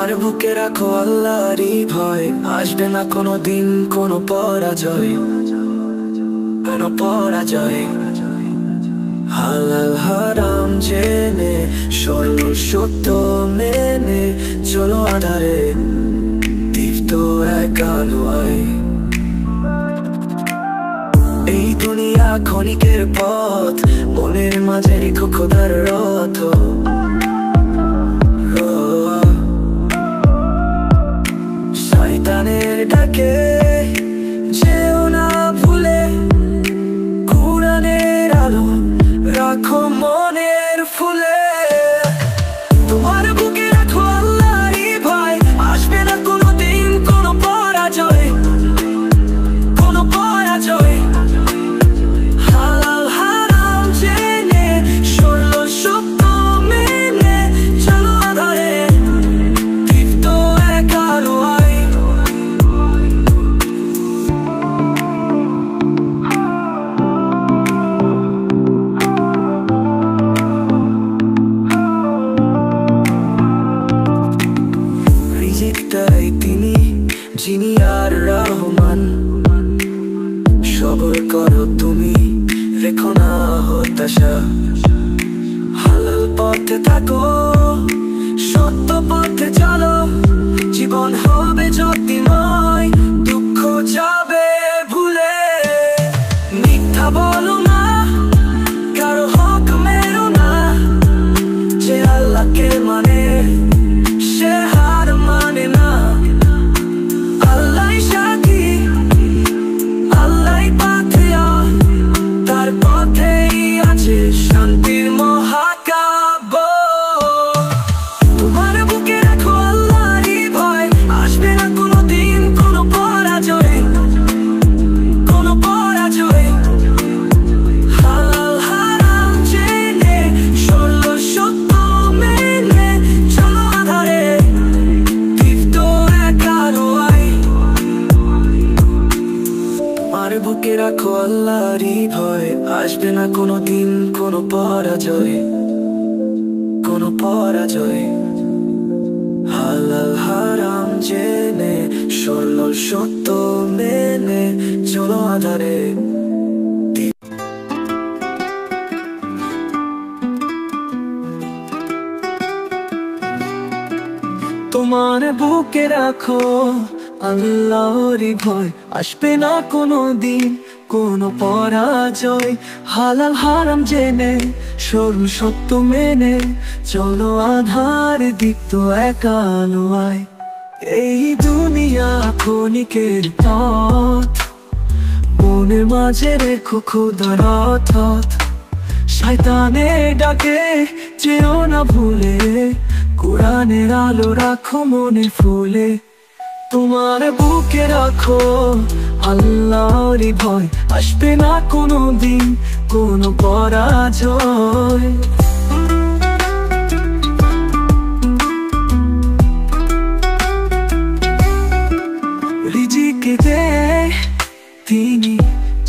তোমার বুকে রাখো আল্লাহরই ভয়, আসবে না কোনো দিন কোনো পরাজয়, কোনো পরাজয়। হালাল হারাম জেনে সরল সত্য মেনে চলো আধারে দীপ্ত এক আলোয়। এই দুনিয়া ক্ষণিকের পথ, মনের মাঝে রেখো খোদার রথ। শয়তানের ডাকে যেও না ভুলে, কুরআনের আলো রাখো মনের ফুলে। তোমার বুকে রাখো আল্লাহরই ভয়, আসবে না কোনো দিন কোনো পরাজয়, কোনো পরাজয়। হালাল হারাম জেনে সরল সত্য মেনে চলো আধারে দীপ্ত এক আলোয়। রিজিকটাই তিনি যিনি আর রহমান, সবর করো তুমি রেখো না হতাশা। হালাল পথে থাকো সত্য পথে চলো, জীবন হবে জ্যোতির্ময়, দুঃখ যাবে ভুলে। মিথ্যা বলো না, কারো হক মেরো না, যে আল্লাহকে মানে সে হার মানে না। আল্লাহ সাথী, আল্লাহ পাথেয়, তার পথেই আছে শান্তির মহাকাব্য। তোমার বুকে রাখো আল্লাহরই ভয়, আসবে না কোনো দিন কোনো পরাজয়, কোনো পরাজয়। হালাল হারাম জেনে সরল সত্য মেনে চলো আধারে দীপ্ত এক আলোয়। তোমার বুকে রাখো আল্লাহরই ভয়, আসবে না কোনো দিন কোনো পরাজয়, কোনো পরাজয়। হালাল হারাম জেনে সরল সত্য মেনে চলো আধারে। তোমার বুকে রাখো আল্লাহরই ভয়, আসবে না কোনো দিন কোনো পরাজয়। হালাল হারাম জেনে সরল সত্য মেনে চলো আধার দীপ্ত এক আলোয়। এই দুনিয়া ক্ষণিকের পথ, মনের মাঝে রেখো খোদার রথ। শয়তানের ডাকে যেও না ভুলে, কুরআনের আলো রাখো মনে ফুলে। তোমার বুকে রাখো আল্লাহরই ভয়, আসবে না কোনো দিন কোনো পরাজয়। রিজিকে দে তিনি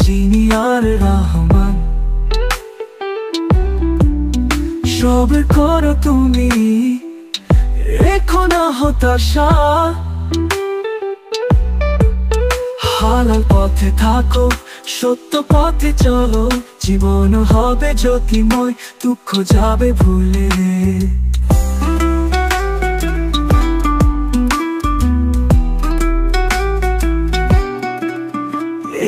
যিনি আর রহমান, সবর করো তুমি রেখো না হতাশা। হালাল পথে থাকো সত্য পথে চলো, জীবন হবে জ্যোতির্ময়, দুঃখ যাবে ভুলে।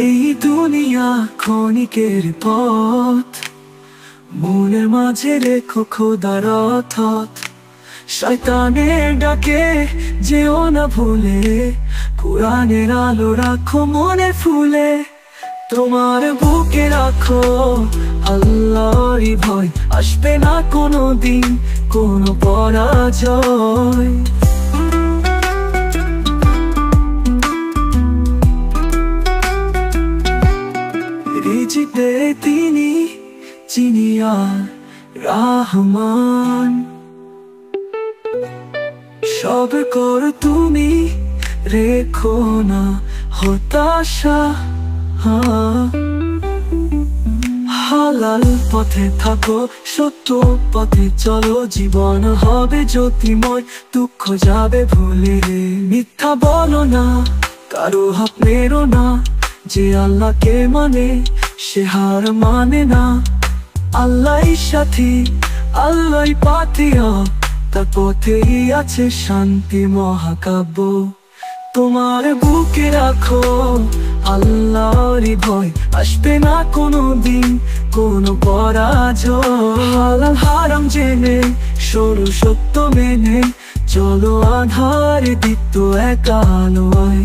এই দুনিয়া ক্ষণিকের পথ, মনের মাঝে রেখো খোদার রথ। শয়তানের ডাকে যেও না ভুলে, কুরআনের আলো রাখো মনে ফুলে। তোমার বুকে রাখো আল্লাহরই ভয়, আসবে না কোনো দিন কোনো পরাজয়। রিজিক দে তিনি যিনি আর রহমান, সবর করো তুমি রেখো না হতাশা। হালাল পথে থাকো, সত্য পথে চলো, জীবন হবে জ্যোতিময়, দুঃখ যাবে ভুলে। মিথ্যা বলো না, কারো হক মেরো না, যে আল্লাহকে মানে সে হার মানে না। আল্লাহই সাথী, আল্লাহই পাথিয়া, তার পথেই আছে শান্তি মহাকাব্য। তোমার বুকে রাখো আল্লাহরই ভয়, আসবে না কোনো দিন কোনো পরাজয়। হালাল হারাম জেনে, সরু সত্য মেনে, চলো আধারে দীপ্ত এক আলোয়।